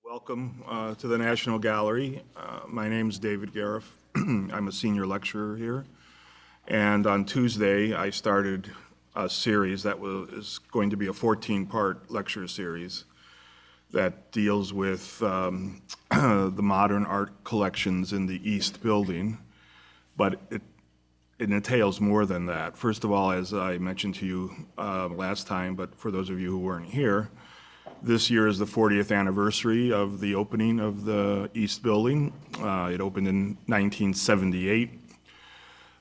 Welcome to the National Gallery. My name is David Gariff. I'm a senior lecturer here. And on Tuesday, I started a series that is going to be a 14-part lecture series that deals with the modern art collections in the East Building. But it entails more than that. First of all, as I mentioned to you last time, but for those of you who weren't here, this year is the 40th anniversary of the opening of the East Building. It opened in 1978.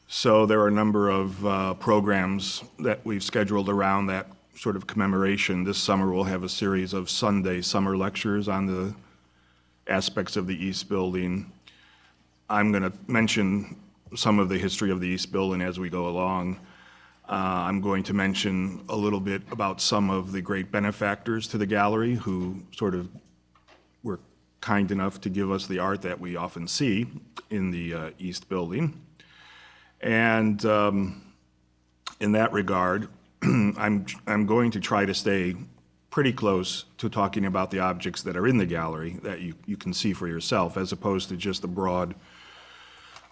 So there are a number of programs that we've scheduled around that sort of commemoration. This summer we'll have a series of Sunday summer lectures on the aspects of the East Building. I'm going to mention some of the history of the East Building as we go along. I'm going to mention a little bit about some of the great benefactors to the gallery who sort of were kind enough to give us the art that we often see in the East Building. And in that regard, I'm going to try to stay pretty close to talking about the objects that are in the gallery that you can see for yourself, as opposed to just a broad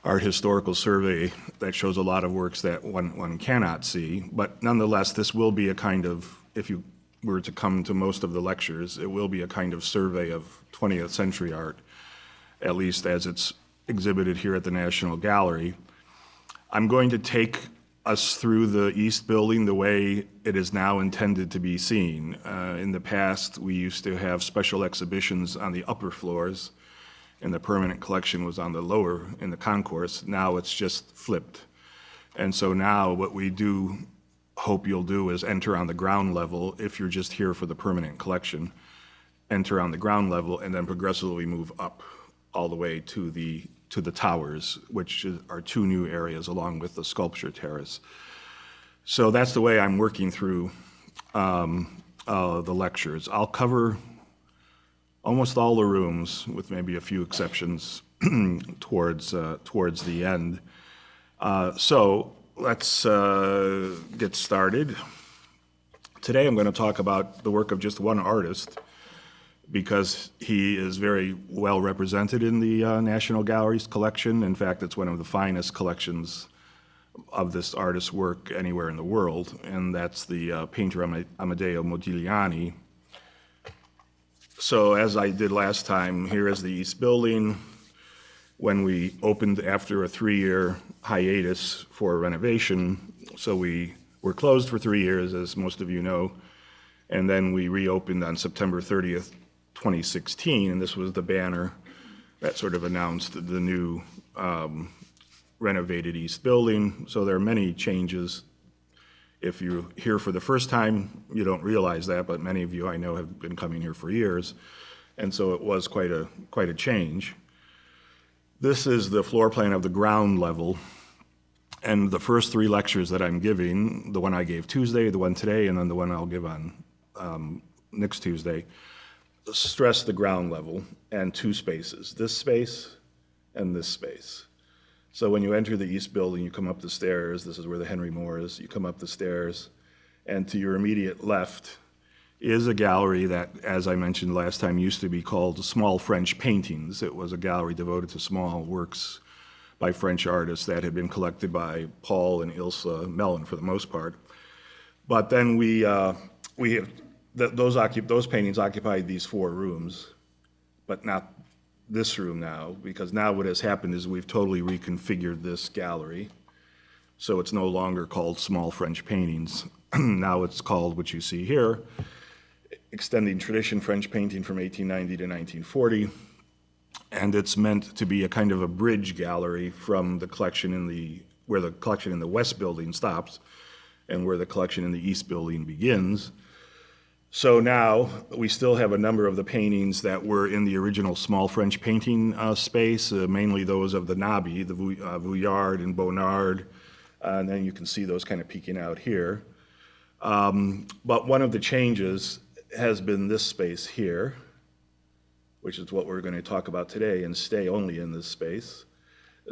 art historical survey that shows a lot of works that one cannot see. But nonetheless, this will be a kind of, if you were to come to most of the lectures, it will be a kind of survey of 20th century art, at least as it's exhibited here at the National Gallery. I'm going to take us through the East Building the way it is now intended to be seen. In the past, we used to have special exhibitions on the upper floors, and the permanent collection was on the lower in the concourse. Now it's just flipped. And so now what we do hope you'll do is enter on the ground level. If you're just here for the permanent collection, enter on the ground level and then progressively move up all the way to the towers, which are two new areas along with the sculpture terrace. So that's the way I'm working through the lectures. I'll cover almost all the rooms, with maybe a few exceptions towards the end. So let's get started. Today I'm going to talk about the work of just one artist, because he is very well represented in the National Gallery's collection. In fact, it's one of the finest collections of this artist's work anywhere in the world, and that's the painter Amedeo Modigliani. So as I did last time, here is the East Building. When we opened after a 3-year hiatus for renovation, so we were closed for 3 years, as most of you know, and then we reopened on September 30th, 2016, and this was the banner that sort of announced the new renovated East Building. So there are many changes. If you're here for the first time, you don't realize that, but many of you I know have been coming here for years, and so it was quite a change. This is the floor plan of the ground level, and the first 3 lectures that I'm giving, the one I gave Tuesday, the one today, and then the one I'll give on next Tuesday, stress the ground level and 2 spaces, this space and this space. So when you enter the East Building, you come up the stairs. This is where the Henry Moore is. You come up the stairs, and to your immediate left is a gallery that, as I mentioned last time, used to be called Small French Paintings. It was a gallery devoted to small works by French artists that had been collected by Paul and Ilse Mellon for the most part. But then those paintings occupied these 4 rooms, but not this room now, because now what has happened is we've totally reconfigured this gallery. So it's no longer called Small French Paintings. Now it's called, what you see here, Extending Tradition French Painting from 1890 to 1940. And it's meant to be a kind of a bridge gallery from the collection where the collection in the West Building stops and where the collection in the East Building begins. So now we still have a number of the paintings that were in the original Small French Painting space, mainly those of the Nabi, the Vuillard and Bonnard, and then you can see those kind of peeking out here. But one of the changes has been this space here, which is what we're going to talk about today and stay only in this space.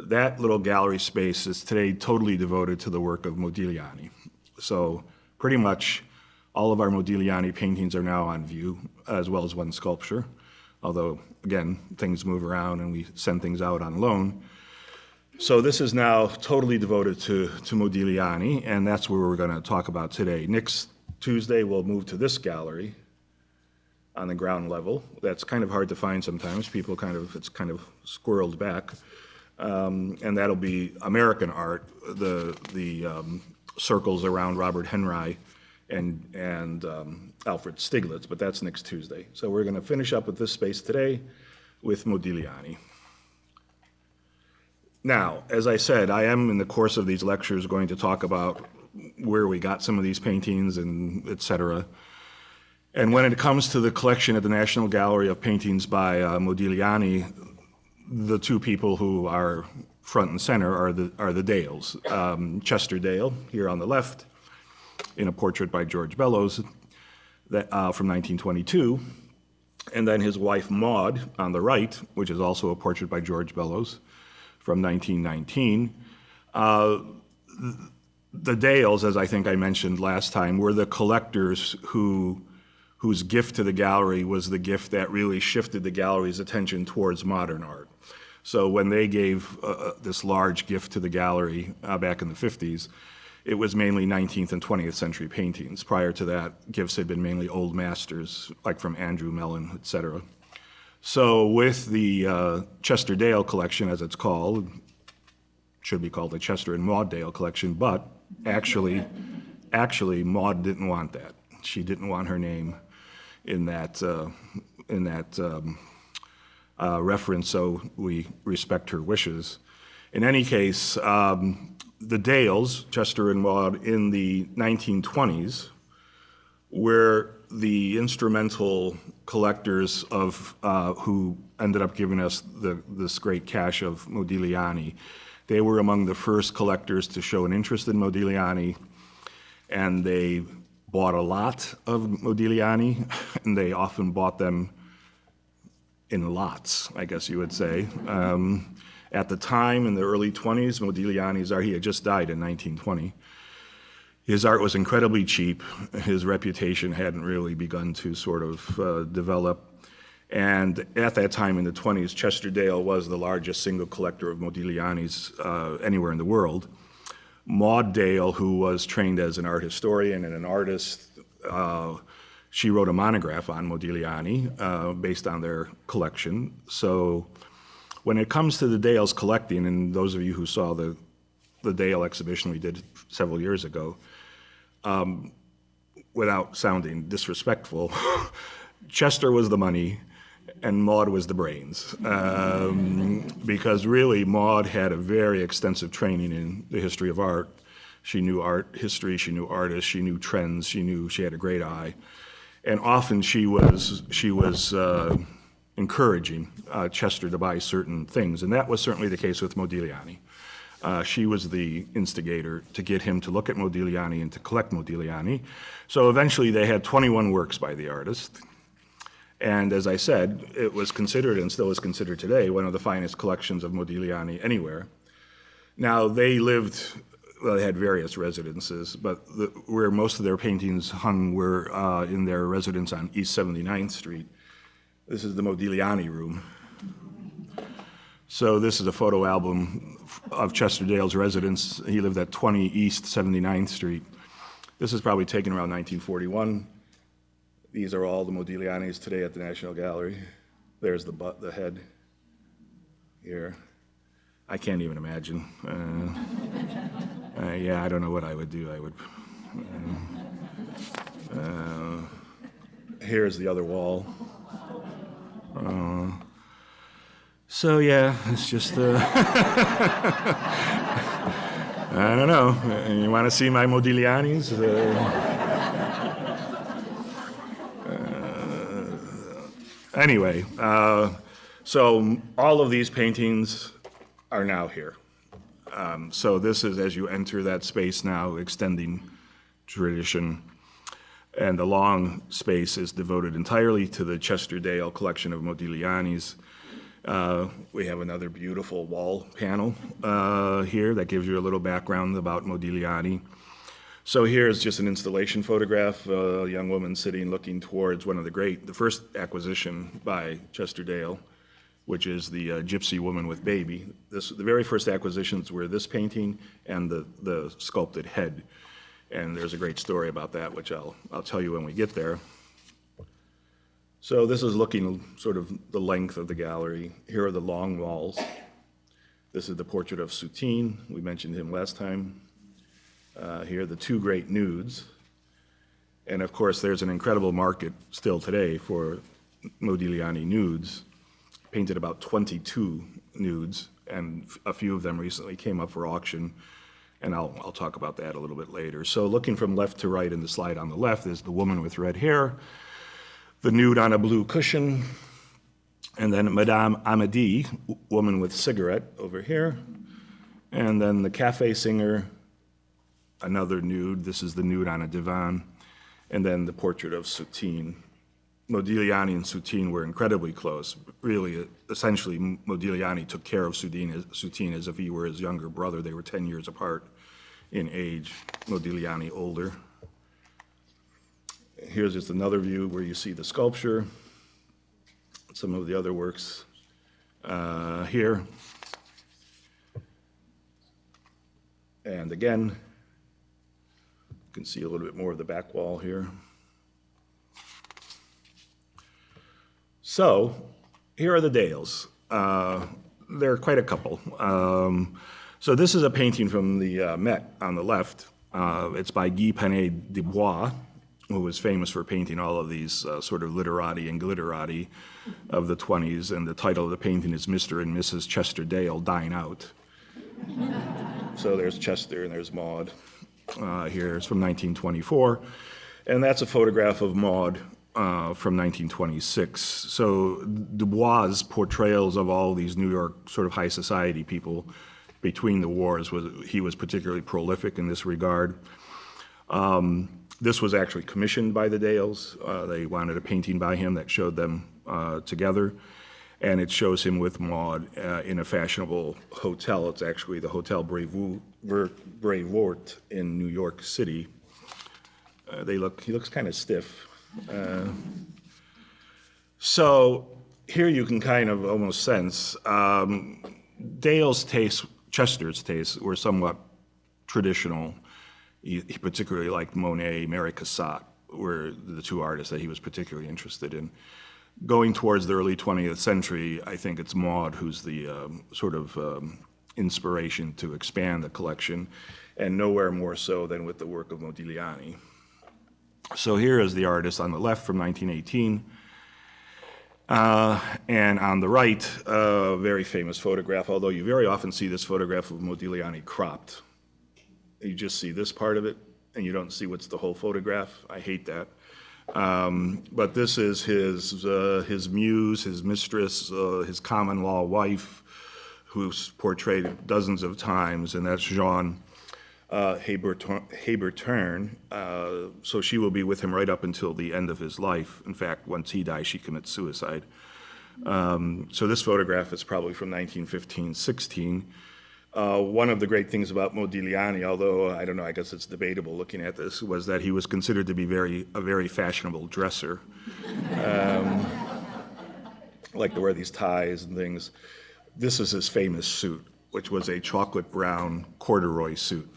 That little gallery space is today totally devoted to the work of Modigliani. So pretty much all of our Modigliani paintings are now on view, as well as one sculpture. although, again, things move around and we send things out on loan. So this is now totally devoted to Modigliani, and that's where we're going to talk about today. Next Tuesday, we'll move to this gallery on the ground level. That's kind of hard to find sometimes. It's kind of squirreled back. And that'll be American art, the circles around Robert Henri and Alfred Stieglitz, but that's next Tuesday. So we're going to finish up with this space today with Modigliani. Now, as I said, I am in the course of these lectures going to talk about where we got some of these paintings and et cetera. And when it comes to the collection at the National Gallery of paintings by Modigliani, the two people who are front and center are the Dales. Chester Dale, here on the left, in a portrait by George Bellows from 1922, and then his wife Maud on the right, which is also a portrait by George Bellows from 1919. The Dales, as I think I mentioned last time, were the collectors whose gift to the gallery was the gift that really shifted the gallery's attention towards modern art. So when they gave this large gift to the gallery back in the 50s, it was mainly 19th and 20th century paintings. Prior to that, gifts had been mainly old masters, like from Andrew Mellon, et cetera. So with the Chester Dale collection, as it's called, should be called the Chester and Maud Dale collection, but actually Maud didn't want that. She didn't want her name in that reference, so we respect her wishes. In any case, the Dales, Chester and Maud, in the 1920s, were the instrumental collectors of who ended up giving us this great cache of Modigliani. They were among the first collectors to show an interest in Modigliani, and they bought a lot of Modigliani, and they often bought them in lots, I guess you would say. At the time, in the early 20s, Modigliani's art, he had just died in 1920. His art was incredibly cheap. His reputation hadn't really begun to sort of develop. And at that time in the 20s, Chester Dale was the largest single collector of Modigliani's anywhere in the world. Maud Dale, who was trained as an art historian and an artist, she wrote a monograph on Modigliani based on their collection. So when it comes to the Dales collecting, and those of you who saw the Dale exhibition we did several years ago, without sounding disrespectful, Chester was the money and Maud was the brains. Because really, Maud had a very extensive training in the history of art. She knew art history, she knew artists, she knew trends, she had a great eye. And often she was encouraging Chester to buy certain things, and that was certainly the case with Modigliani. She was the instigator to get him to look at Modigliani and to collect Modigliani. So eventually they had 21 works by the artist. And as I said, it was considered, and still is considered today, one of the finest collections of Modigliani anywhere. Now, they had various residences, but where most of their paintings hung were in their residence on East 79th Street. This is the Modigliani room. So this is a photo album of Chester Dale's residence. He lived at 20 East 79th Street. This is probably taken around 1941. These are all the Modiglianis today at the National Gallery. There's the head here. I can't even imagine. Yeah, I don't know what I would do. Here's the other wall. So yeah, it's just, I don't know. You want to see my Modiglianis? Anyway, so all of these paintings are now here. So this is, as you enter that space now, extending tradition. And the long space is devoted entirely to the Chester Dale collection of Modigliani's. We have another beautiful wall panel here that gives you a little background about Modigliani. So here's just an installation photograph, a young woman sitting looking towards one of the first acquisition by Chester Dale, which is the Gypsy Woman with Baby. The very first acquisitions were this painting and the sculpted head. And there's a great story about that, which I'll tell you when we get there. So this is looking sort of the length of the gallery. Here are the long walls. This is the portrait of Soutine. We mentioned him last time. Here are the two great nudes. And of course, there's an incredible market still today for Modigliani nudes. Painted about 22 nudes, and a few of them recently came up for auction. And I'll talk about that a little bit later. So looking from left to right in the slide on the left is the woman with red hair, the nude on a blue cushion, and then Madame Amédée, woman with cigarette over here, and then the cafe singer, another nude. This is the nude on a divan, and then the portrait of Soutine. Modigliani and Soutine were incredibly close. Really, essentially, Modigliani took care of Soutine as if he were his younger brother. They were 10 years apart in age, Modigliani older. Here's just another view where you see the sculpture, some of the other works here. And again, you can see a little bit more of the back wall here. So here are the Dales. There are quite a couple. So this is a painting from the Met on the left. It's by Guy Panet Dubois, who was famous for painting all of these sort of literati and glitterati of the 20s. And the title of the painting is Mr. and Mrs. Chester Dale Dine Out. So there's Chester and there's Maud. Here it's from 1924. And that's a photograph of Maud from 1926. So Dubois' portrayals of all these New York sort of high society people between the wars, he was particularly prolific in this regard. This was actually commissioned by the Dales. They wanted a painting by him that showed them together. And it shows him with Maud in a fashionable hotel. It's actually the Hotel Brevoort in New York City. He looks kind of stiff. So here you can kind of almost sense Dale's taste, Chester's tastes were somewhat traditional. He particularly liked Monet, Mary Cassatt were the two artists that he was particularly interested in. Going towards the early 20th century, I think it's Maud who's the sort of inspiration to expand the collection, and nowhere more so than with the work of Modigliani. So here is the artist on the left from 1918, and on the right, a very famous photograph, although you very often see this photograph of Modigliani cropped. You just see this part of it, and you don't see what's the whole photograph. I hate that. But this is his muse, his mistress, his common law wife, who's portrayed dozens of times, and that's Jeanne Hébertin. So she will be with him right up until the end of his life. In fact, once he dies, she commits suicide. So this photograph is probably from 1915-16. One of the great things about Modigliani, although I don't know, I guess it's debatable looking at this, was that he was considered to be a very fashionable dresser. Like to wear these ties and things. This is his famous suit, which was a chocolate brown corduroy suit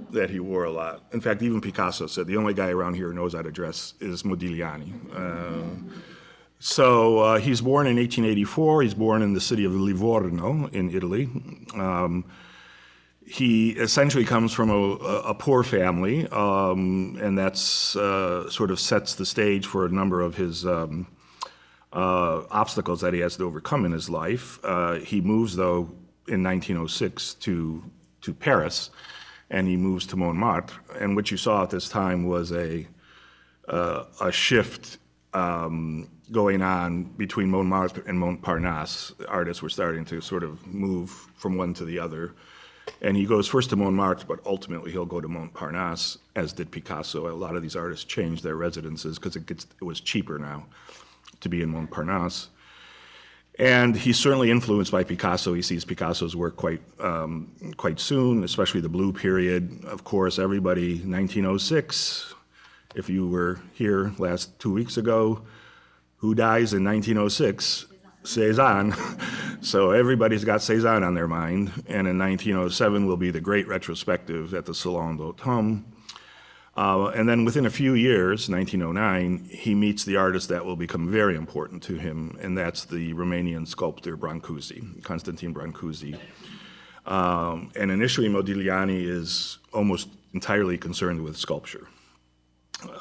that he wore a lot. In fact, even Picasso said the only guy around here who knows how to dress is Modigliani. So he's born in 1884. He's born in the city of Livorno in Italy. He essentially comes from a poor family, and that's sort of sets the stage for a number of his obstacles that he has to overcome in his life. He moves, though, in 1906 to Paris, and he moves to Montmartre. And what you saw at this time was a shift going on between Montmartre and Montparnasse. Artists were starting to sort of move from one to the other. And he goes first to Montmartre, but ultimately he'll go to Montparnasse, as did Picasso. A lot of these artists changed their residences because it was cheaper now to be in Montparnasse. And he's certainly influenced by Picasso. He sees Picasso's work quite soon, especially the Blue period. Of course, everybody, 1906, if you were here last 2 weeks ago, who dies in 1906? Cézanne. So everybody's got Cézanne on their mind. And in 1907 will be the great retrospective at the Salon d'Automne. And then within a few years, 1909, he meets the artist that will become very important to him, and that's the Romanian sculptor Brancusi, Constantine Brancusi. And initially, Modigliani is almost entirely concerned with sculpture.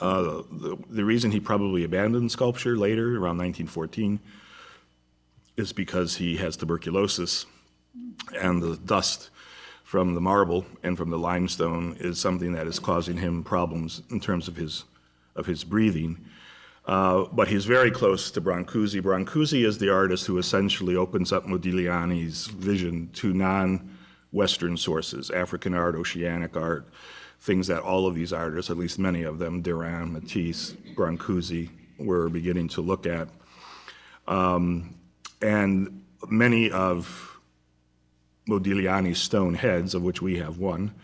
The reason he probably abandoned sculpture later, around 1914, is because he has tuberculosis, and the dust from the marble and from the limestone is something that is causing him problems in terms of his breathing. But he's very close to Brancusi. Brancusi is the artist who essentially opens up Modigliani's vision to non-Western sources, African art, oceanic art, things that all of these artists, at least many of them, Derain, Matisse, Brancusi, were beginning to look at. And many of Modigliani's stone heads, of which we have one,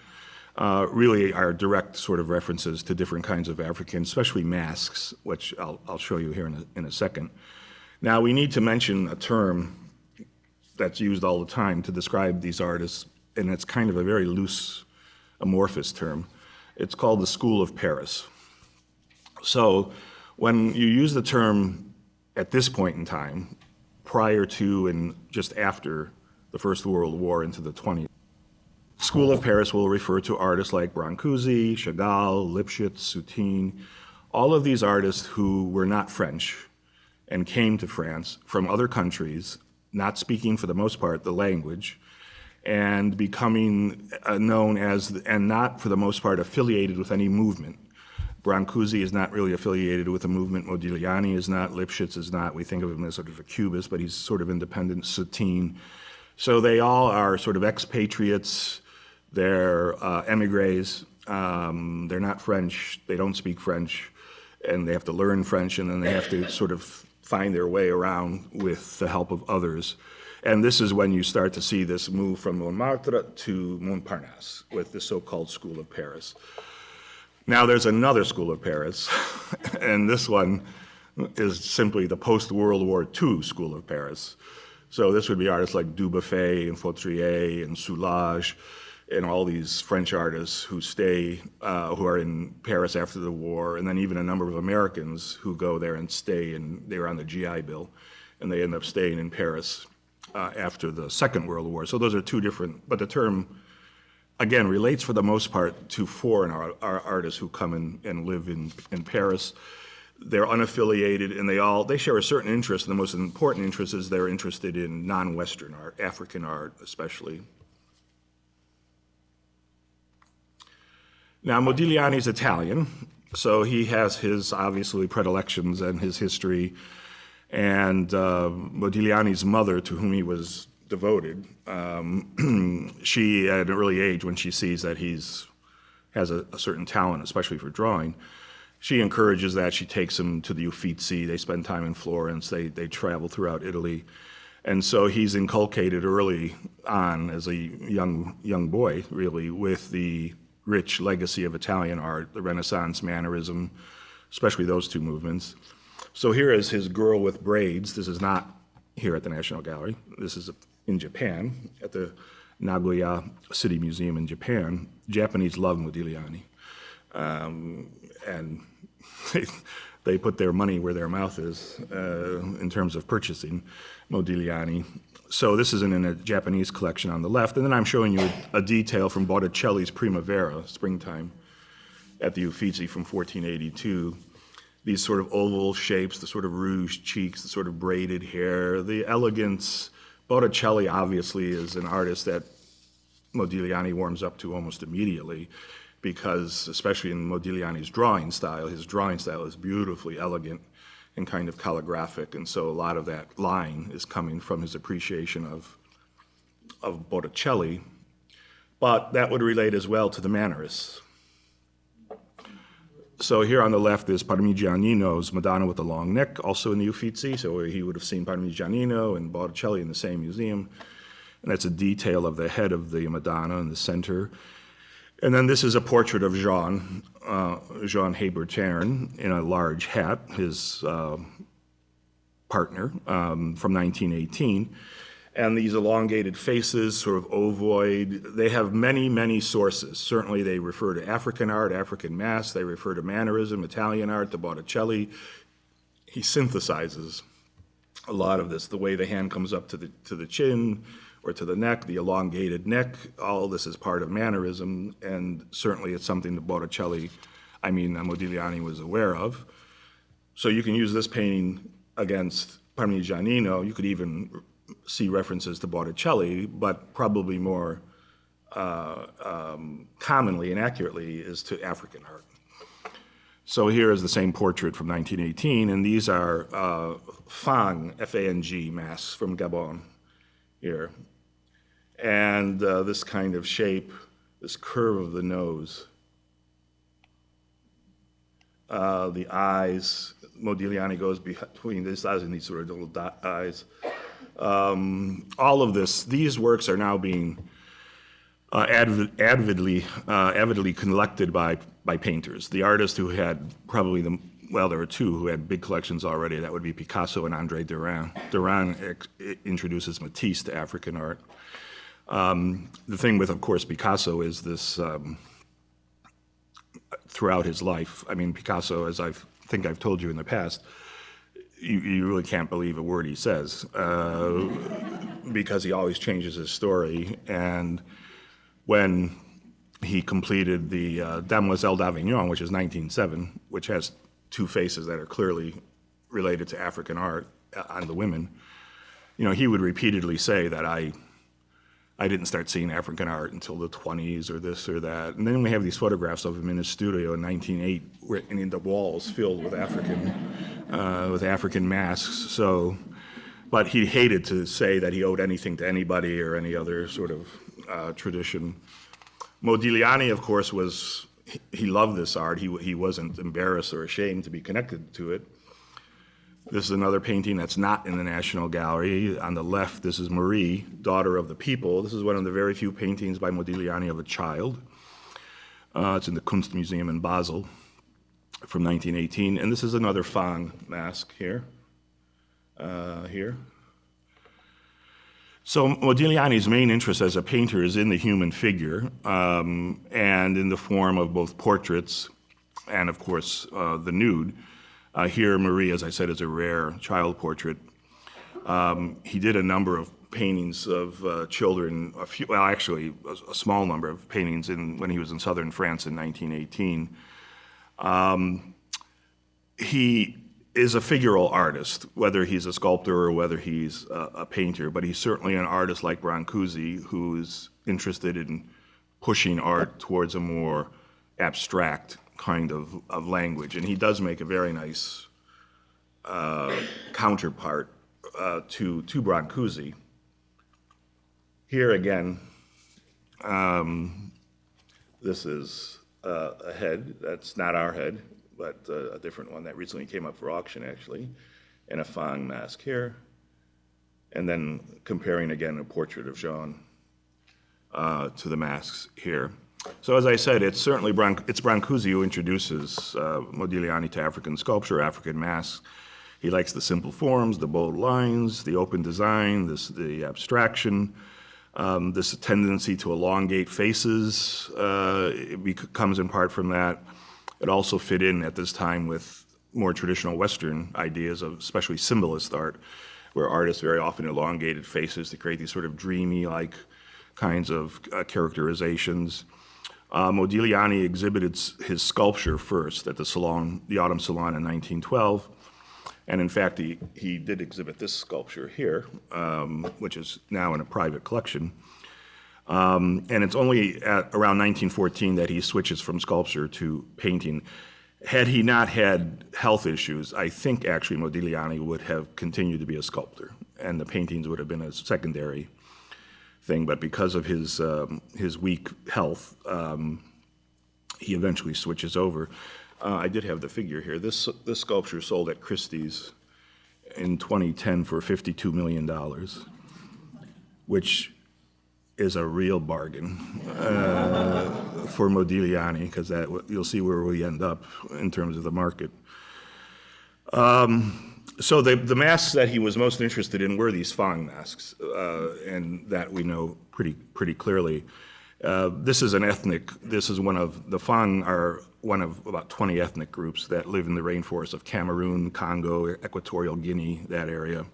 really are direct sort of references to different kinds of African, especially masks, which I'll show you here in a second. Now, we need to mention a term that's used all the time to describe these artists, and it's kind of a very loose, amorphous term. It's called the School of Paris. So when you use the term at this point in time, prior to and just after the First World War into the 20s. School of Paris will refer to artists like Brancusi, Chagall, Lipschitz, Soutine, all of these artists who were not French and came to France from other countries, not speaking for the most part the language, and becoming known as, and not for the most part affiliated with any movement. Brancusi is not really affiliated with a movement. Modigliani is not. Lipschitz is not. We think of him as sort of a cubist, but he's sort of independent. Soutine. So they all are sort of expatriates. They're emigres. They're not French. They don't speak French, and they have to learn French, and then they have to sort of find their way around with the help of others. And this is when you start to see this move from Montmartre to Montparnasse with the so-called School of Paris. Now there's another School of Paris, and this one is simply the post-World War II School of Paris. So this would be artists like Dubuffet and Fautrier and Soulages and all these French artists who who are in Paris after the war, and then even a number of Americans who go there and stay, and they were on the GI Bill, and they end up staying in Paris after the Second World War. So those are two different, but the term, again, relates for the most part to foreign artists who come and live in Paris. They're unaffiliated, and they share a certain interest, and the most important interest is they're interested in non-Western art, African art especially. Now, Modigliani's Italian, so he has his, obviously, predilections and his history, and Modigliani's mother, to whom he was devoted, she, at an early age, when she sees that has a certain talent, especially for drawing, she encourages that. She takes him to the Uffizi. They spend time in Florence. They travel throughout Italy. And so he's inculcated early on as a young boy, really, with the rich legacy of Italian art, the Renaissance, Mannerism, especially those two movements. So here is his Girl with Braids. This is not here at the National Gallery. This is in Japan, at the Nagoya City Museum in Japan. Japanese love Modigliani. And they put their money where their mouth is in terms of purchasing Modigliani. So this is in a Japanese collection on the left, and then I'm showing you a detail from Botticelli's Primavera, Springtime, at the Uffizi from 1482. These sort of oval shapes, the sort of rouged cheeks, the sort of braided hair, the elegance. Botticelli obviously is an artist that Modigliani warms up to almost immediately, because especially in Modigliani's drawing style, his drawing style is beautifully elegant and kind of calligraphic, and so a lot of that line is coming from his appreciation of Botticelli, but that would relate as well to the Mannerists. So here on the left is Parmigianino's Madonna with the long neck, also in the Uffizi. So he would have seen Parmigianino and Botticelli in the same museum. And that's a detail of the head of the Madonna in the center. And then this is a portrait of Jean Hébuterne in a large hat, his partner, from 1918. And these elongated faces, sort of ovoid, they have many, many sources. Certainly they refer to African art, African masks, they refer to mannerism, Italian art, to Botticelli. He synthesizes a lot of this, the way the hand comes up to the chin or to the neck, the elongated neck, all this is part of mannerism, and certainly it's something that Modigliani was aware of. So you can use this painting against Parmigianino. You could even see references to Botticelli, but probably more commonly and accurately is to African art. So here is the same portrait from 1918, and these are Fang, F-A-N-G, masks from Gabon here. And this kind of shape, this curve of the nose, the eyes, Modigliani goes between these eyes and these sort of little dot eyes. All of this, these works are now being avidly collected by painters. The artist who had probably there were two who had big collections already. That would be Picasso and André Derain. Derain introduces Matisse to African art. The thing with, of course, Picasso is this, throughout his life, Picasso, as I think I've told you in the past, you really can't believe a word he says because he always changes his story. And when he completed the Demoiselle d'Avignon, which is 1907, which has two faces that are clearly related to African art on the women, he would repeatedly say that I didn't start seeing African art until the 20s or this or that. And then we have these photographs of him in his studio in 1908, written in the walls filled with African masks. So, but he hated to say that he owed anything to anybody or any other sort of tradition. Modigliani, of course, he loved this art. He wasn't embarrassed or ashamed to be connected to it. This is another painting that's not in the National Gallery. On the left, this is Marie, daughter of the people. This is one of the very few paintings by Modigliani of a child. It's in the Kunstmuseum in Basel from 1918. And this is another Fang mask here. So Modigliani's main interest as a painter is in the human figure and in the form of both portraits and, of course, the nude. Here, Marie, as I said, is a rare child portrait. He did a number of paintings of children, a small number of paintings when he was in southern France in 1918. He is a figural artist, whether he's a sculptor or whether he's a painter, but he's certainly an artist like Brancusi who's interested in pushing art towards a more abstract kind of language. And he does make a very nice counterpart to Brancusi. Here again, this is a head. That's not our head, but a different one that recently came up for auction, actually, and a Fang mask here. And then comparing again a portrait of Jean to the masks here. So as I said, it's certainly Brancusi who introduces Modigliani to African sculpture, African masks. He likes the simple forms, the bold lines, the open design, the abstraction, this tendency to elongate faces. It comes in part from that. It also fit in at this time with more traditional Western ideas of especially symbolist art, where artists very often elongated faces to create these sort of dreamy-like kinds of characterizations. Modigliani exhibited his sculpture first at the Autumn Salon in 1912. And in fact, he did exhibit this sculpture here, which is now in a private collection. And it's only at around 1914 that he switches from sculpture to painting. Had he not had health issues, I think actually Modigliani would have continued to be a sculptor, and the paintings would have been a secondary thing, but because of his weak health, he eventually switches over. I did have the figure here. This sculpture sold at Christie's in 2010 for $52 million, which is a real bargain for Modigliani, because you'll see where we end up in terms of the market. So the masks that he was most interested in were these Fang masks, and that we know pretty clearly. This is the Fang are one of about 20 ethnic groups that live in the rainforests of Cameroon, Congo, Equatorial Guinea, that area.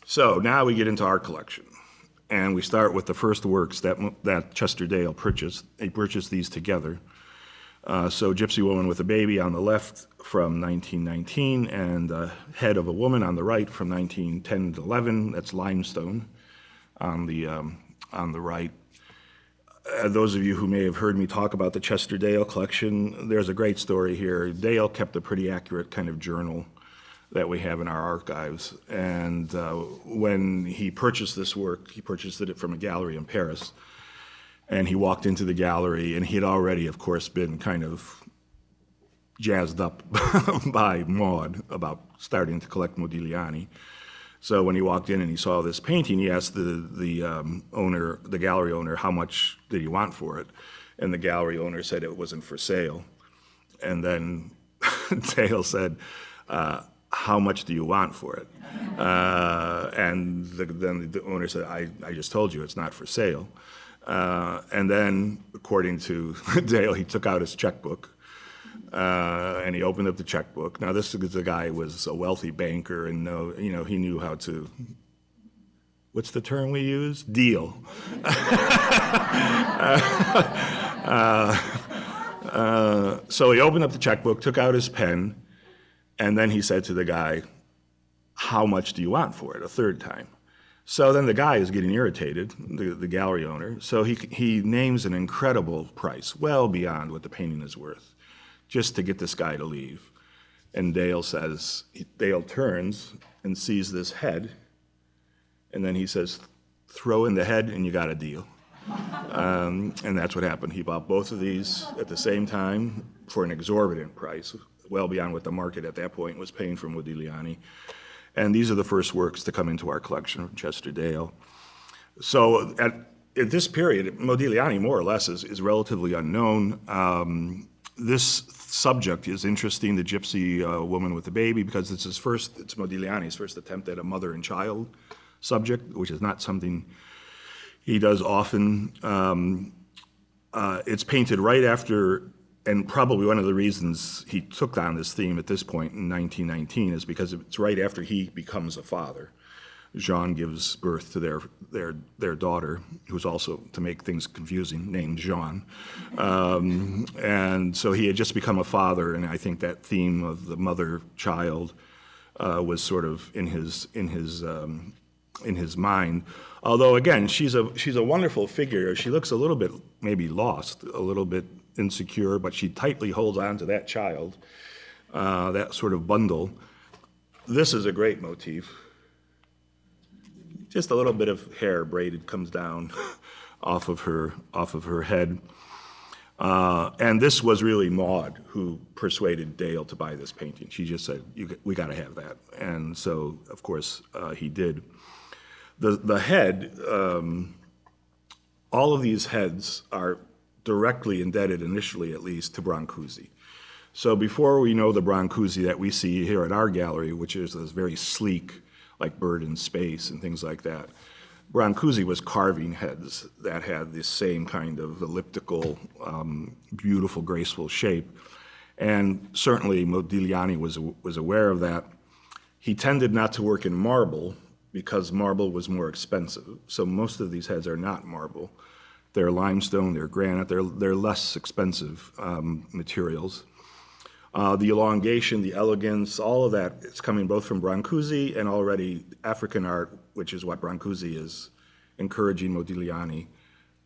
So now we get into our collection, and we start with the first works that Chester Dale purchased. He purchased these together. So Gypsy Woman with a Baby on the left from 1919, and Head of a Woman on the right from 1910 to 11. That's limestone on the right. Those of you who may have heard me talk about the Chester Dale collection, there's a great story here. Dale kept a pretty accurate kind of journal that we have in our archives. And when he purchased this work, he purchased it from a gallery in Paris. And he walked into the gallery, and he had already, of course, been kind of jazzed up by Maud about starting to collect Modigliani. So when he walked in and he saw this painting, he asked the gallery owner, how much did he want for it? And the gallery owner said it wasn't for sale. And then Dale said, how much do you want for it? And then the owner said, I just told you it's not for sale. And then, according to Dale, he took out his checkbook, and he opened up the checkbook. Now, this is a guy who was a wealthy banker, and he knew how to, what's the term we use? Deal. So he opened up the checkbook, took out his pen, and then he said to the guy, how much do you want for it, a third time? So then the guy is getting irritated, the gallery owner, so he names an incredible price, well beyond what the painting is worth, just to get this guy to leave. And Dale turns and sees this head, and then he says, throw in the head and you got a deal. And that's what happened. He bought both of these at the same time for an exorbitant price, well beyond what the market at that point was paying for Modigliani. And these are the first works to come into our collection from Chester Dale. So at this period, Modigliani, more or less, is relatively unknown. This subject is interesting, the Gypsy Woman with a Baby, because it's Modigliani's first attempt at a mother and child subject, which is not something he does often. It's painted right after, and probably one of the reasons he took on this theme at this point in 1919 is because it's right after he becomes a father. Jean gives birth to their daughter, who's also, to make things confusing, named Jean. And so he had just become a father, and I think that theme of the mother-child was sort of in his mind. Although again, she's a wonderful figure. She looks a little bit maybe lost, a little bit insecure, but she tightly holds on to that child, that sort of bundle. This is a great motif. Just a little bit of hair braided comes down off of her head. And this was really Maud who persuaded Dale to buy this painting. She just said, we got to have that. And so, of course, he did. The head, all of these heads are directly indebted, initially at least, to Brancusi. So before we know the Brancusi that we see here at our gallery, which is this very sleek, like Bird in Space and things like that, Brancusi was carving heads that had this same kind of elliptical, beautiful, graceful shape. And certainly Modigliani was aware of that. He tended not to work in marble because marble was more expensive. So most of these heads are not marble. They're limestone, they're granite, they're less expensive materials. The elongation, the elegance, all of that is coming both from Brancusi and already African art, which is what Brancusi is encouraging Modigliani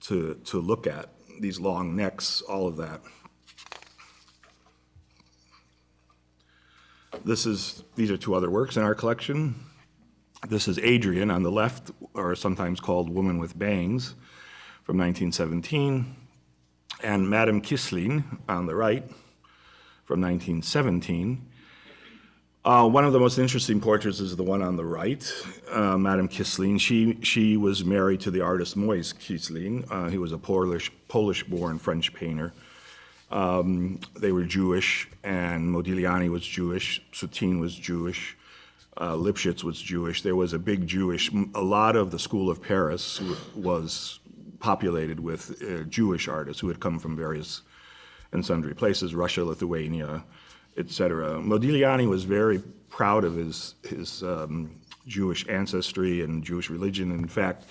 to look at. These long necks, all of that. These are two other works in our collection. This is Adrian on the left, or sometimes called Woman with Bangs, from 1917. And Madame Kisling on the right from 1917. One of the most interesting portraits is the one on the right, Madame Kisling. She was married to the artist Moise Kisling. He was a Polish-born French painter. They were Jewish, and Modigliani was Jewish. Soutine was Jewish. Lipschitz was Jewish. There was a lot of the school of Paris was populated with Jewish artists who had come from various and sundry places, Russia, Lithuania, etc. Modigliani was very proud of his Jewish ancestry and Jewish religion. In fact,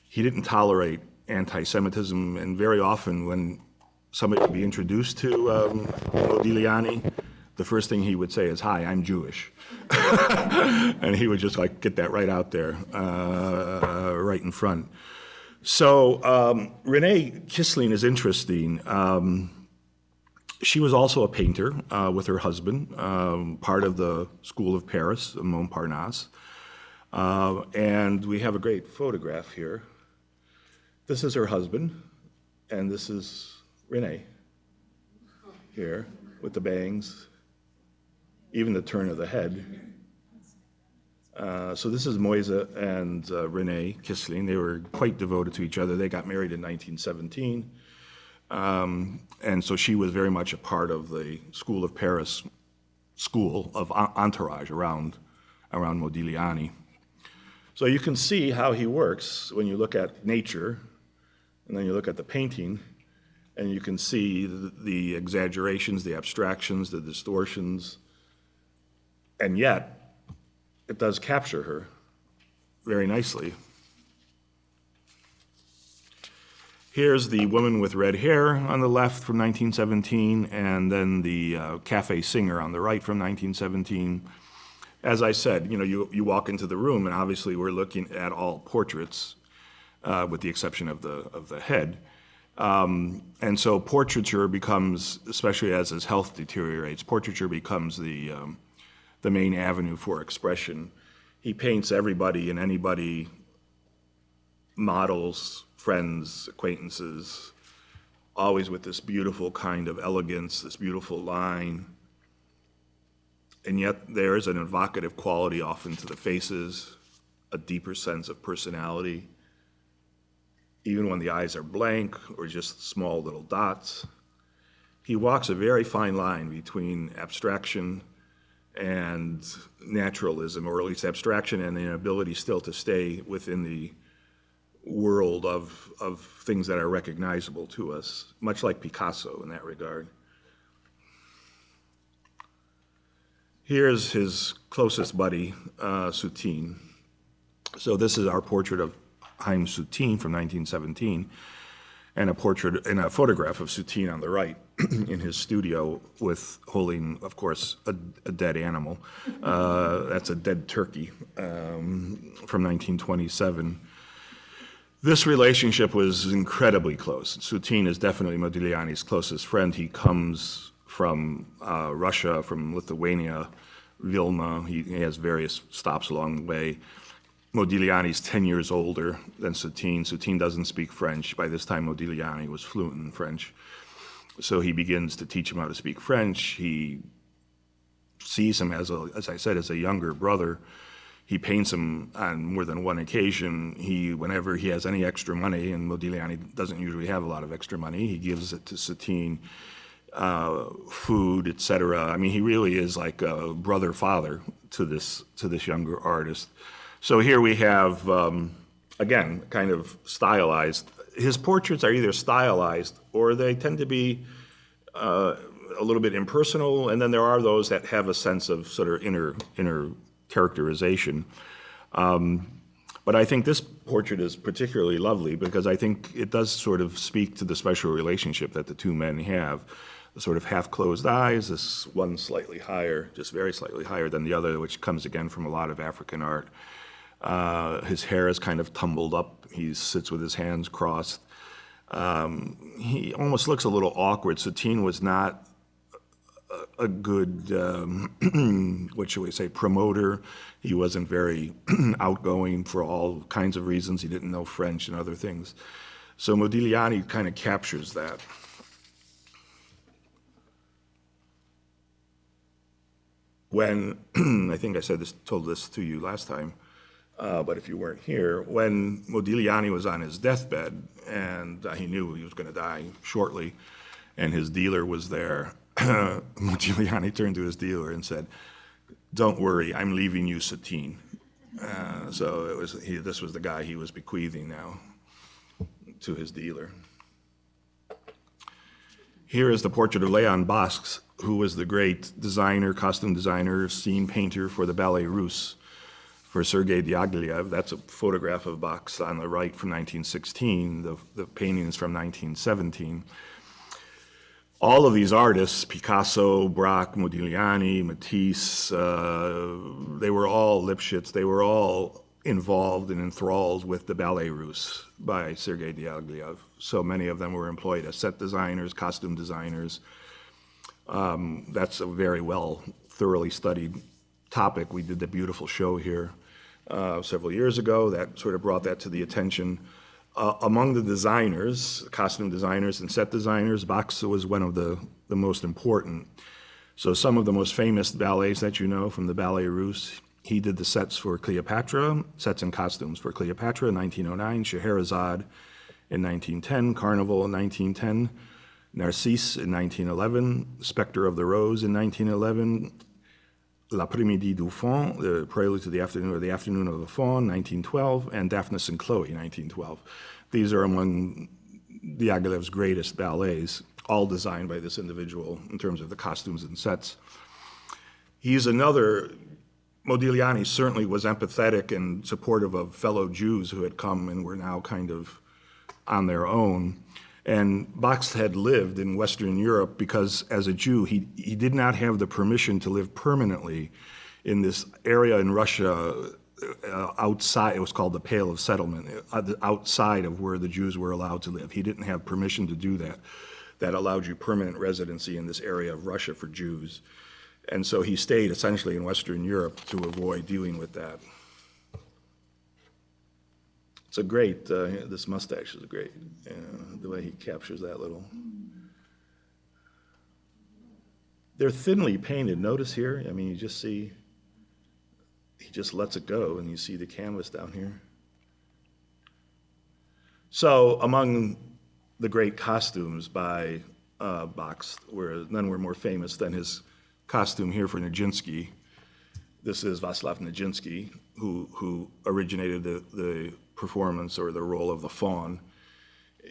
he didn't tolerate anti-Semitism, and very often when somebody would be introduced to Modigliani, the first thing he would say is, "Hi, I'm Jewish." And he would just like get that right out there, right in front. So Renée Kisling is interesting. She was also a painter with her husband, part of the School of Paris, Montparnasse. And we have a great photograph here. This is her husband, and this is Renée here with the bangs, even the turn of the head. So this is Moise and Renée Kisling. They were quite devoted to each other. They got married in 1917. And so she was very much a part of the School of Paris school of entourage around Modigliani. So you can see how he works when you look at nature, and then you look at the painting, and you can see the exaggerations, the abstractions, the distortions, and yet it does capture her very nicely. Here's the woman with red hair on the left from 1917, and then the cafe singer on the right from 1917. As I said, you walk into the room, and obviously we're looking at all portraits, with the exception of the head. And so portraiture becomes, especially as his health deteriorates, portraiture becomes the main avenue for expression. He paints everybody and anybody, models, friends, acquaintances, always with this beautiful kind of elegance, this beautiful line. And yet there is an evocative quality often to the faces, a deeper sense of personality, even when the eyes are blank or just small little dots. He walks a very fine line between abstraction and naturalism, or at least abstraction and the ability still to stay within the world of things that are recognizable to us, much like Picasso in that regard. Here's his closest buddy, Soutine. So this is our portrait of Haïm Soutine from 1917, and a photograph of Soutine on the right in his studio with holding, of course, a dead animal. That's a dead turkey from 1927. This relationship was incredibly close. Soutine is definitely Modigliani's closest friend. He comes from Russia, from Lithuania, Vilna. He has various stops along the way. Modigliani's 10 years older than Soutine. Soutine doesn't speak French. By this time, Modigliani was fluent in French. So he begins to teach him how to speak French. He sees him, as I said, as a younger brother. He paints him on more than one occasion. Whenever he has any extra money, and Modigliani doesn't usually have a lot of extra money, he gives it to Soutine, food, etc. I mean, he really is like a brother-father to this younger artist. So here we have, again, kind of stylized. His portraits are either stylized or they tend to be a little bit impersonal, and then there are those that have a sense of sort of inner characterization. But I think this portrait is particularly lovely because I think it does sort of speak to the special relationship that the two men have. The sort of half-closed eyes, this one slightly higher, just very slightly higher than the other, which comes again from a lot of African art. His hair is kind of tumbled up. He sits with his hands crossed. He almost looks a little awkward. Soutine was not a good, what should we say, promoter. He wasn't very outgoing for all kinds of reasons. He didn't know French and other things. So Modigliani kind of captures that. when, I think I told this to you last time, but if you weren't here, when Modigliani was on his deathbed and he knew he was going to die shortly, and his dealer was there, Modigliani turned to his dealer and said, "Don't worry, I'm leaving you Satine." So this was the guy he was bequeathing now to his dealer. Here is the portrait of Léon Basques, who was the great designer, costume designer, scene painter for the Ballet Russe for Sergei Diaghilev. That's a photograph of Basques on the right from 1916. The painting is from 1917. All of these artists, Picasso, Braque, Modigliani, Matisse, they were all Lipschitz, they were all involved and enthralled with the Ballet Russe by Sergei Diaghilev. So many of them were employed as set designers, costume designers. That's a very well, thoroughly studied topic. We did the beautiful show here several years ago that sort of brought that to the attention. Among the designers, costume designers and set designers, Basques was one of the most important. So some of the most famous ballets that you know from the Ballet Russe, he did the sets for Cleopatra, sets and costumes for Cleopatra in 1909, Scheherazade in 1910, Carnival in 1910, Narcisse in 1911, Spectre of the Rose in 1911, L'après-midi du Faun, the Prelude to the Afternoon, or the Afternoon of the Faun, 1912, and Daphnis and Chloe, 1912. These are among Diaghilev's greatest ballets, all designed by this individual in terms of the costumes and sets. Modigliani certainly was empathetic and supportive of fellow Jews who had come and were now kind of on their own. And Basques had lived in Western Europe because as a Jew, he did not have the permission to live permanently in this area in Russia outside, it was called the Pale of Settlement, outside of where the Jews were allowed to live. He didn't have permission to do that. That allowed you permanent residency in this area of Russia for Jews. And so he stayed essentially in Western Europe to avoid dealing with that. It's a great, this mustache is great, the way he captures that little. They're thinly painted, notice here, I mean, you just see, he just lets it go and you see the canvas down here. So among the great costumes by Basques, none were more famous than his costume here for Nijinsky. This is Václav Nijinsky, who originated the performance or the role of the Faun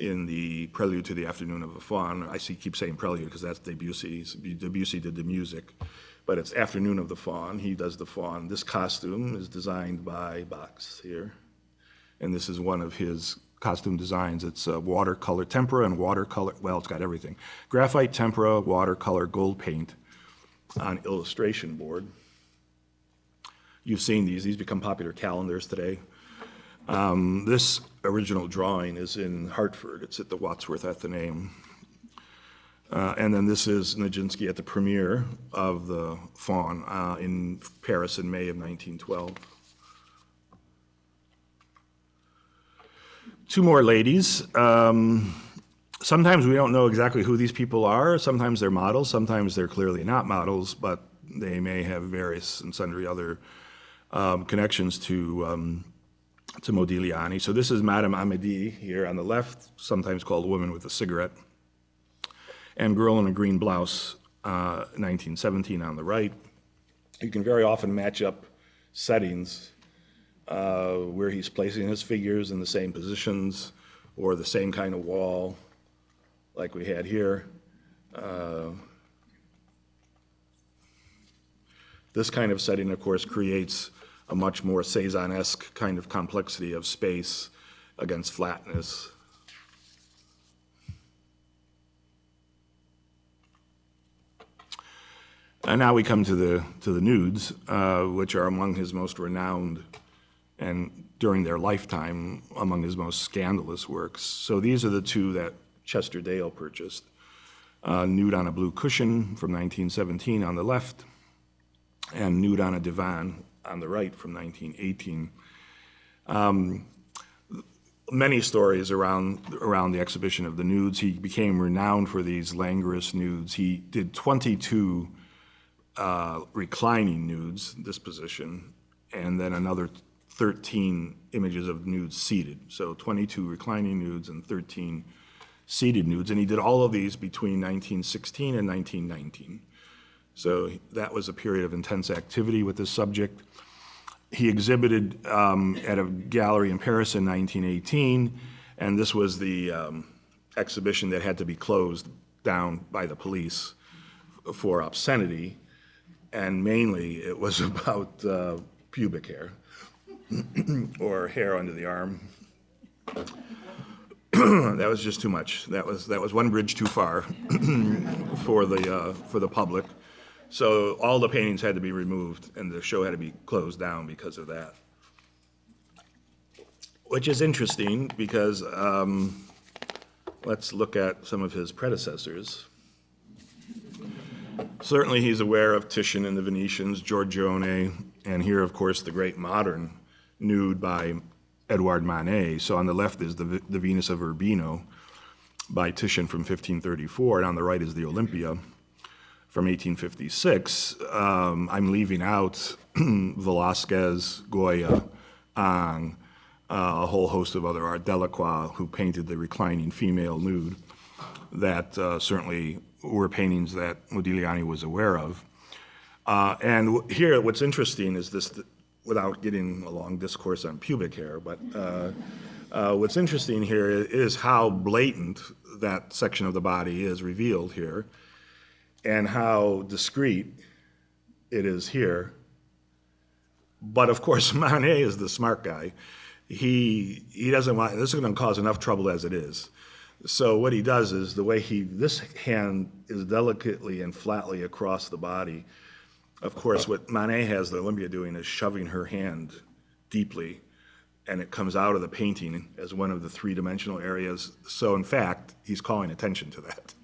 in the Prelude to the Afternoon of the Faun. Keep saying Prelude because that's Debussy's. Debussy did the music, but it's Afternoon of the Faun. He does the Faun. This costume is designed by Basques here, and this is one of his costume designs. It's watercolor, tempera and watercolor, well, it's got everything. Graphite, tempera, watercolor, gold paint on illustration board. You've seen these become popular calendars today. This original drawing is in Hartford. It's at the Wadsworth Athenaeum. And then this is Nijinsky at the premiere of the Faun in Paris in May of 1912. Two more ladies. Sometimes we don't know exactly who these people are. Sometimes they're models, sometimes they're clearly not models, but they may have various and sundry other connections to Modigliani. So this is Madame Amédée here on the left, sometimes called Woman with a Cigarette, and Girl in a Green Blouse, 1917 on the right. You can very often match up settings where he's placing his figures in the same positions or the same kind of wall like we had here. This kind of setting, of course, creates a much more Cézanne-esque kind of complexity of space against flatness. And now we come to the nudes, which are among his most renowned and during their lifetime among his most scandalous works. So these are the two that Chester Dale purchased. Nude on a Blue Cushion from 1917 on the left, and Nude on a Divan on the right from 1918. Many stories around the exhibition of the nudes. He became renowned for these languorous nudes. He did 22 reclining nudes, this position, and then another 13 images of nudes seated. So 22 reclining nudes and 13 seated nudes. And he did all of these between 1916 and 1919. So that was a period of intense activity with this subject. He exhibited at a gallery in Paris in 1918, and this was the exhibition that had to be closed down by the police for obscenity, and mainly it was about pubic hair or hair under the arm. That was just too much. That was one bridge too far for the public. So all the paintings had to be removed, and the show had to be closed down because of that. Which is interesting because let's look at some of his predecessors. Certainly he's aware of Titian and the Venetians, Giorgione, and here, of course, the great modern nude by Edouard Manet. So on the left is the Venus of Urbino by Titian from 1534, and on the right is the Olympia from 1856. I'm leaving out Velázquez, Goya, Ang, a whole host of other art, Delacroix, who painted the reclining female nude, that certainly were paintings that Modigliani was aware of. And here, what's interesting is this, without getting a long discourse on pubic hair, but what's interesting here is how blatant that section of the body is revealed here, and how discreet it is here. But of course, Manet is the smart guy. He doesn't want, this is going to cause enough trouble as it is. So what he does is the way this hand is delicately and flatly across the body. Of course, what Manet has the Olympia doing is shoving her hand deeply, and it comes out of the painting as one of the three-dimensional areas. So in fact, he's calling attention to that.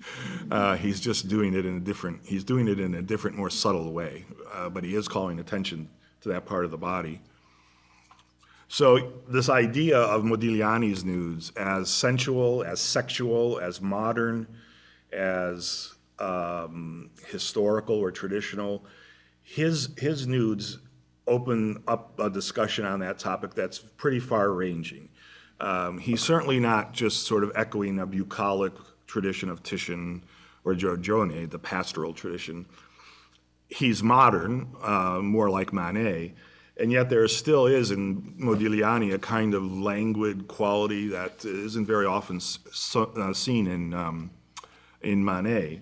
He's just doing it in a different, more subtle way, but he is calling attention to that part of the body. So this idea of Modigliani's nudes as sensual, as sexual, as modern, as historical or traditional, his nudes open up a discussion on that topic that's pretty far-ranging. He's certainly not just sort of echoing a bucolic tradition of Titian or Giorgione, the pastoral tradition. He's modern, more like Manet, and yet there still is in Modigliani a kind of languid quality that isn't very often seen in Manet.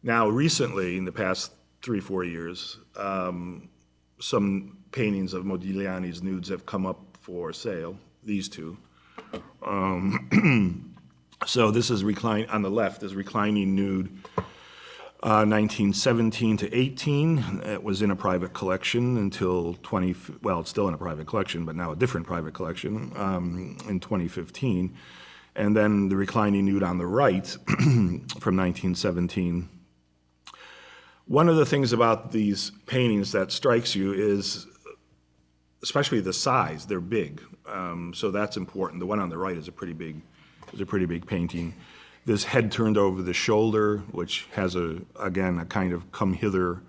Now, recently, in the past 3-4 years, some paintings of Modigliani's nudes have come up for sale, these two. So this is on the left is reclining nude, 1917 to 18. It was in a private collection until it's still in a private collection, but now a different private collection in 2015. And then the reclining nude on the right from 1917. One of the things about these paintings that strikes you is, especially the size, they're big. So that's important. The one on the right is a pretty big painting. This head turned over the shoulder, which has again a kind of come hither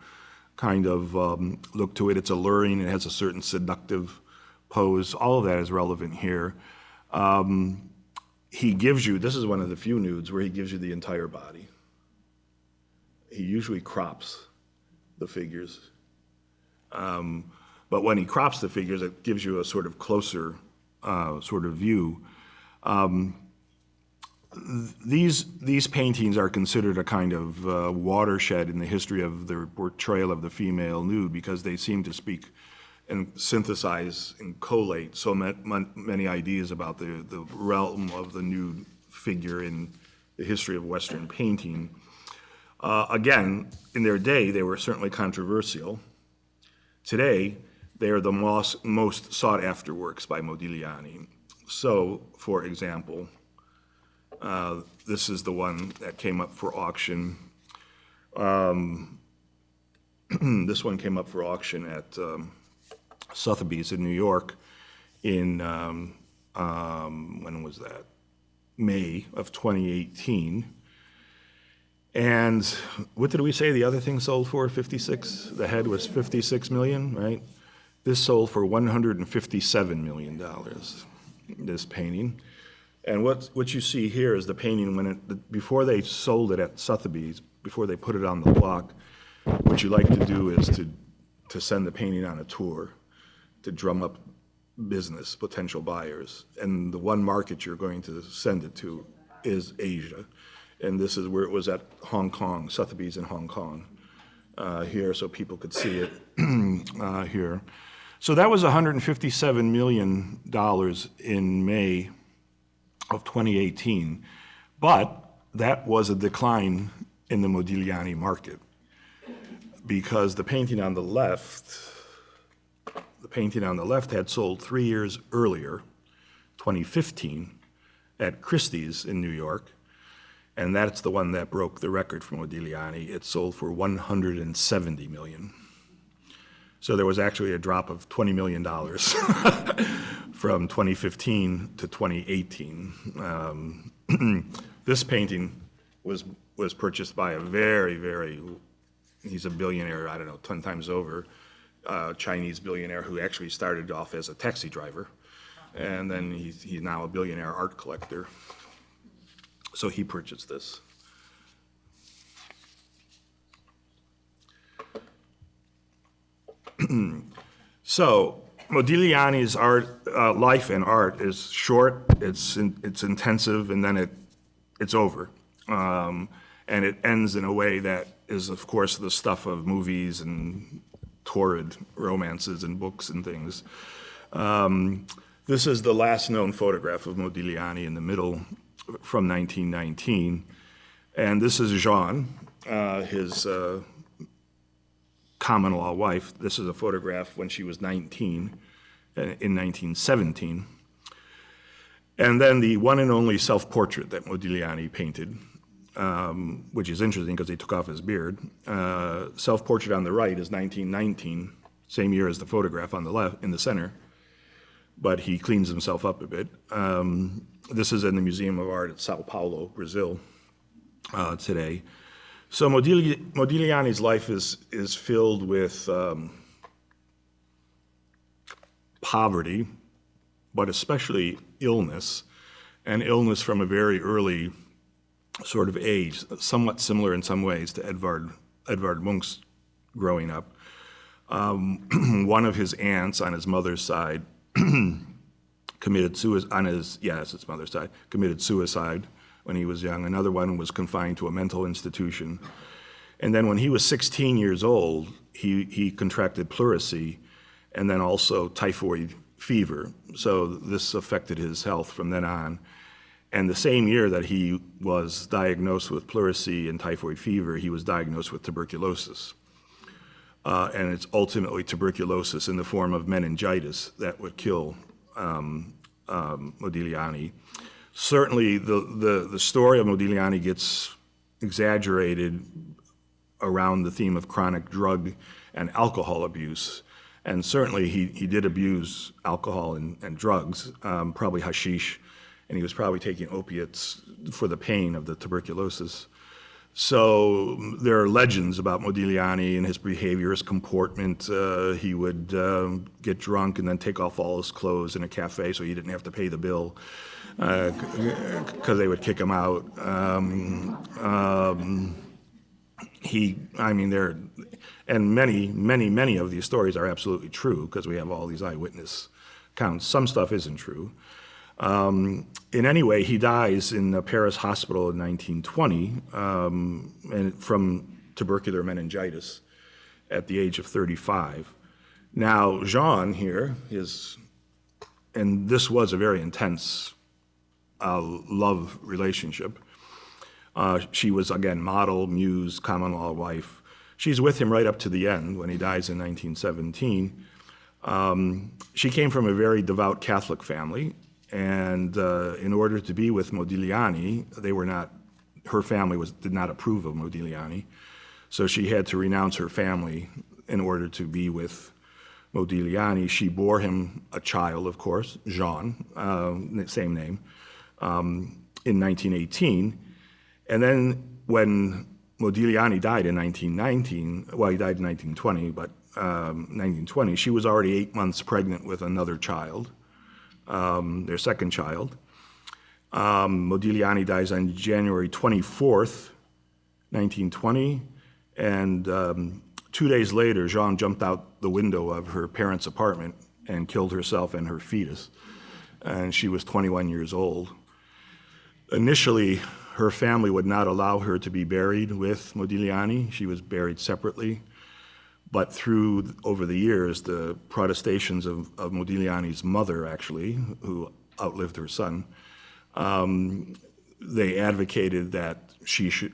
kind of look to it. It's alluring. It has a certain seductive pose. All of that is relevant here. He gives you, this is one of the few nudes where he gives you the entire body. He usually crops the figures. But when he crops the figures, it gives you a sort of closer sort of view. These paintings are considered a kind of watershed in the history of the portrayal of the female nude because they seem to speak and synthesize and collate so many ideas about the realm of the nude figure in the history of Western painting. Again, in their day, they were certainly controversial. Today, they are the most sought-after works by Modigliani. So, for example, this is the one that came up for auction. This one came up for auction at Sotheby's in New York in, when was that? May of 2018. And what did we say the other thing sold for? 56? The head was 56 million, right? This sold for $157 million, this painting. And what you see here is the painting before they sold it at Sotheby's, before they put it on the block, what you like to do is to send the painting on a tour to drum up business, potential buyers. And the one market you're going to send it to is Asia. And this is where it was at Hong Kong, Sotheby's in Hong Kong, here, so people could see it here. So that was $157 million in May of 2018, but that was a decline in the Modigliani market because the painting on the left had sold 3 years earlier, 2015, at Christie's in New York, and that's the one that broke the record for Modigliani. It sold for $170 million. So there was actually a drop of $20 million from 2015 to 2018. This painting was purchased by a very, he's a billionaire, I don't know, 10 times over, Chinese billionaire who actually started off as a taxi driver. And then he's now a billionaire art collector. So he purchased this. So Modigliani's life and art is short, it's intensive, and then it's over. And it ends in a way that is, of course, the stuff of movies and torrid romances and books and things. This is the last known photograph of Modigliani in the middle from 1919. And this is Jeanne, his common law wife. This is a photograph when she was 19 in 1917. And then the one and only self-portrait that Modigliani painted, which is interesting because he took off his beard. Self-portrait on the right is 1919, same year as the photograph on the left, in the center, but he cleans himself up a bit. This is in the Museum of Art at Sao Paulo, Brazil, today. So Modigliani's life is filled with poverty, but especially illness, and illness from a very early sort of age, somewhat similar in some ways to Edvard Munch's growing up. One of his aunts on his mother's side committed suicide, committed suicide when he was young. Another one was confined to a mental institution. And then when he was 16 years old, he contracted pleurisy and then also typhoid fever. So this affected his health from then on. And the same year that he was diagnosed with pleurisy and typhoid fever, he was diagnosed with tuberculosis. And it's ultimately tuberculosis in the form of meningitis that would kill Modigliani. Certainly, the story of Modigliani gets exaggerated around the theme of chronic drug and alcohol abuse. And certainly, he did abuse alcohol and drugs, probably hashish, and he was probably taking opiates for the pain of the tuberculosis. So there are legends about Modigliani and his behavior, his comportment. He would get drunk and then take off all his clothes in a cafe so he didn't have to pay the bill because they would kick him out. And many of these stories are absolutely true because we have all these eyewitness accounts. Some stuff isn't true. In any way, he dies in a Paris hospital in 1920 and from tubercular meningitis at the age of 35. Now, Jeanne here and this was a very intense love relationship. She was, again, model, muse, common law wife. She's with him right up to the end when he dies in 1917. She came from a very devout Catholic family. And in order to be with Modigliani, her family did not approve of Modigliani. So she had to renounce her family in order to be with Modigliani. She bore him a child, of course, Jean, same name, in 1918. And then when Modigliani died in 1919. Well, he died in 1920, but 1920. She was already 8 months pregnant with another child, their second child. Modigliani dies on January 24th, 1920, and 2 days later, Jeanne jumped out the window of her parents' apartment and killed herself and her fetus, and she was 21 years old. Initially, her family would not allow her to be buried with Modigliani. She was buried separately. But over the years, the protestations of Modigliani's mother, actually, who outlived her son, they advocated that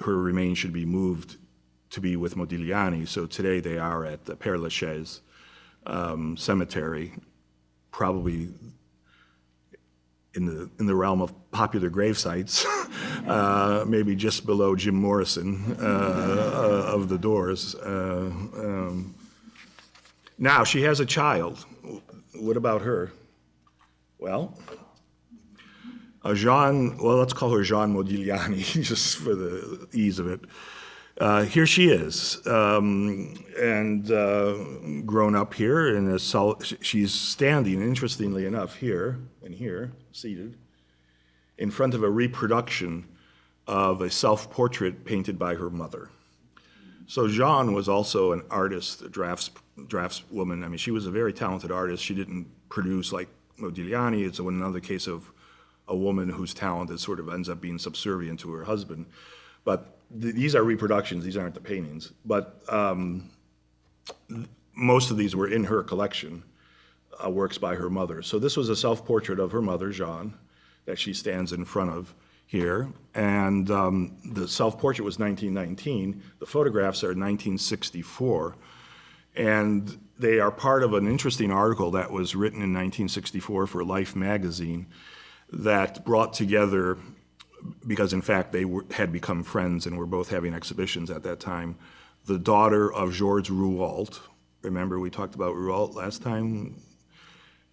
her remains should be moved to be with Modigliani. So today they are at the Père Lachaise cemetery, probably in the realm of popular grave sites, maybe just below Jim Morrison of the Doors. Now, she has a child. What about her? Well, let's call her Jeanne Modigliani, just for the ease of it. Here she is, and grown up here, she's standing, interestingly enough, here and here, seated, in front of a reproduction of a self-portrait painted by her mother. So Jeanne was also an artist, a draftswoman. I mean, she was a very talented artist. She didn't produce like Modigliani. It's another case of a woman whose talent sort of ends up being subservient to her husband. But these are reproductions, these aren't the paintings. But most of these were in her collection, works by her mother. So this was a self-portrait of her mother, Jeanne, that she stands in front of here. And the self-portrait was 1919. The photographs are 1964. And they are part of an interesting article that was written in 1964 for Life magazine that brought together, because in fact they had become friends and were both having exhibitions at that time, the daughter of Georges Rouault, remember we talked about Rouault last time,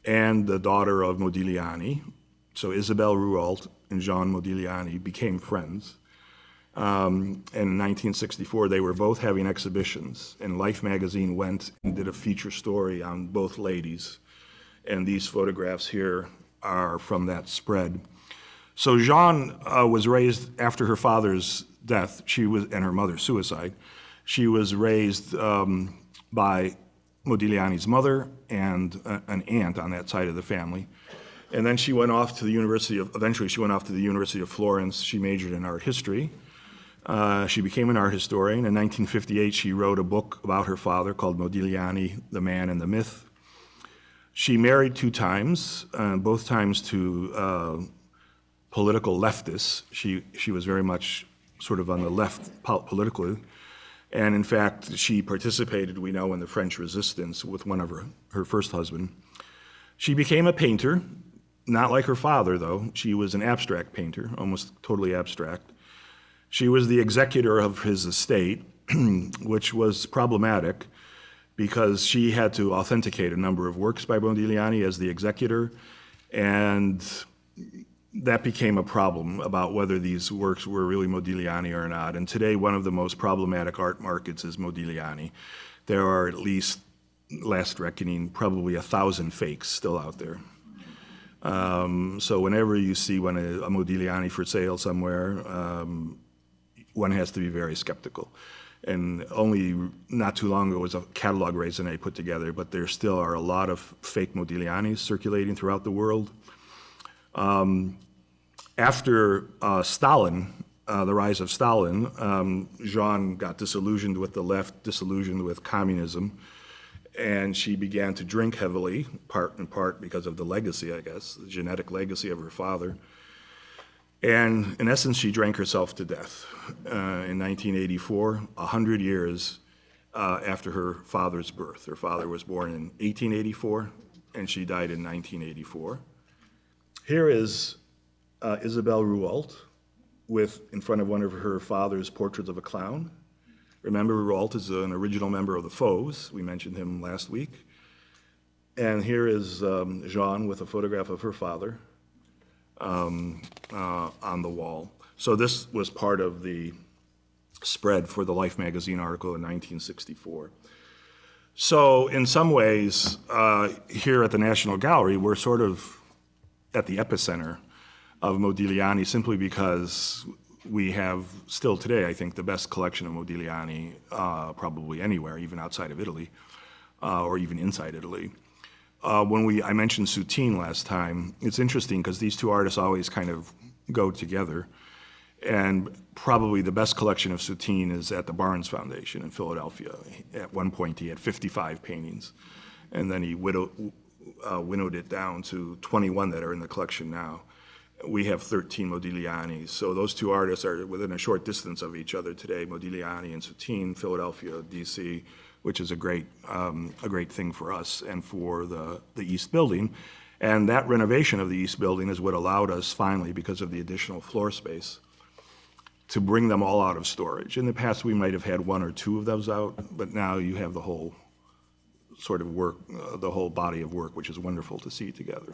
and the daughter of Modigliani. So Isabelle Rouault and Jeanne Modigliani became friends. And in 1964 they were both having exhibitions, and Life magazine went and did a feature story on both ladies. And these photographs here are from that spread. So Jeanne was raised after her father's death, and her mother's suicide. She was raised by Modigliani's mother and an aunt on that side of the family. And then she went off to the eventually she went off to the University of Florence. She majored in art history. She became an art historian. In 1958, she wrote a book about her father called Modigliani, the Man and the Myth. She married 2 times, both times to political leftists. She was very much sort of on the left politically. And in fact, she participated, we know, in the French resistance with one of her first husband. She became a painter, not like her father, though. She was an abstract painter, almost totally abstract. She was the executor of his estate, which was problematic because she had to authenticate a number of works by Modigliani as the executor, and that became a problem about whether these works were really Modigliani or not. And today, one of the most problematic art markets is Modigliani. There are at least, last reckoning, probably 1,000 fakes still out there. So whenever you see a Modigliani for sale somewhere, one has to be very skeptical. And only not too long ago was a catalog raisonné put together, but there still are a lot of fake Modiglianis circulating throughout the world. After Stalin, the rise of Stalin, Jeanne got disillusioned with the left, disillusioned with communism, and she began to drink heavily, in part because of the legacy, I guess, the genetic legacy of her father. And in essence, she drank herself to death in 1984, 100 years after her father's birth. Her father was born in 1884, and she died in 1984. Here is Isabelle Rouault in front of one of her father's portraits of a clown. Remember, Rouault is an original member of the Fauves. We mentioned him last week. And here is Jeanne with a photograph of her father on the wall. So this was part of the spread for the Life magazine article in 1964. So in some ways, here at the National Gallery, we're sort of at the epicenter of Modigliani simply because we have still today, I think, the best collection of Modigliani probably anywhere, even outside of Italy, or even inside Italy. I mentioned Soutine last time, it's interesting because these two artists always kind of go together. And probably the best collection of Soutine is at the Barnes Foundation in Philadelphia. At one point, he had 55 paintings, and then he winnowed it down to 21 that are in the collection now. We have 13 Modiglianis, so those two artists are within a short distance of each other today, Modigliani and Soutine, Philadelphia, DC, which is a great thing for us and for the East Building. And that renovation of the East Building is what allowed us finally, because of the additional floor space, to bring them all out of storage. In the past, we might have had one or two of those out, but now you have the whole sort of work, the whole body of work, which is wonderful to see together.